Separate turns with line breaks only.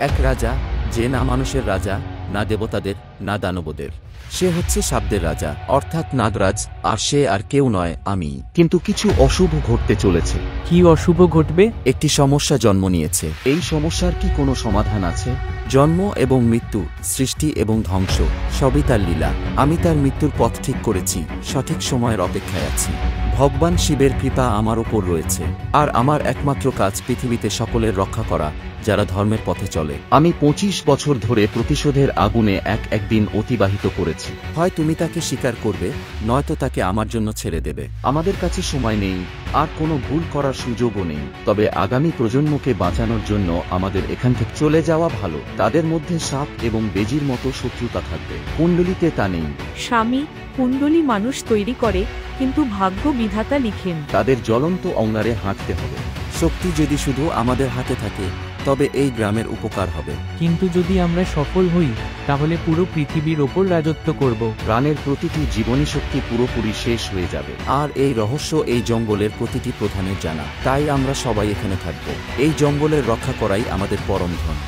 এক রাজা, যে না মানুষের রাজা, না দেবতাদের, না দানবদের। সে হচ্ছে শাব্দের রাজা, অর্থাৎ নাগরাজ, আর সে আর কেউ নয়, আমি।
কিন্তু কিছু অশুভ ঘটতে চলেছে।
কি অশুভ ঘটবে?
একটি সমস্যা জন্ম নিয়েছে।
এই সমস্যার কি কোনো সমাধান আছে?
জন্ম এবং মৃত্যু, সৃষ্টি এবং ধ্বংস, সবই তার লীলা। আমি তার মৃত্যুর পথ ঠিক করেছি, সঠিক সময়ের অপেক্ষায় আছি। ভগবান শিবের কৃপা আমার ওপর রয়েছে, আর আমার একমাত্র কাজ পৃথিবীতে সকলের রক্ষা করা, যারা ধর্মের পথে চলে।
আমি 25 বছর ধরে প্রতিশোধের আগুনে একদিন অতিবাহিত করেছি।
হয় তুমি তাকে স্বীকার করবে, নয়তো তাকে আমার জন্য ছেড়ে দেবে।
আমাদের কাছে সময় নেই, আর কোনো ভুল করার সুযোগও নেই। তবে আগামী প্রজন্মকে বাঁচানোর জন্য আমাদের এখান থেকে চলে যাওয়া ভালো। তাদের মধ্যে সাপ এবং বেজির মতো শত্রুতা থাকবে, কুণ্ডলিতে তা নেই।
স্বামী, কুণ্ডলী মানুষ তৈরি করে, কিন্তু ভাগ্য বিধাতা লিখেন।
তাদের জ্বলন্ত অঙ্গারে হাঁটতে হবে।
শক্তি যদি শুধু আমাদের হাতে থাকে, তবে এই গ্রামের উপকার হবে।
কিন্তু যদি আমরা সফল হই, তাহলে পুরো পৃথিবীর ওপর রাজত্ব করব।
প্রাণের প্রতিটি জীবনী শক্তি পুরোপুরি শেষ হয়ে যাবে।
আর এই রহস্য এই জঙ্গলের প্রতিটি প্রধানের জানা। তাই আমরা সবাই এখানে থাকব। এই জঙ্গলের রক্ষা করাই আমাদের পরম ধন।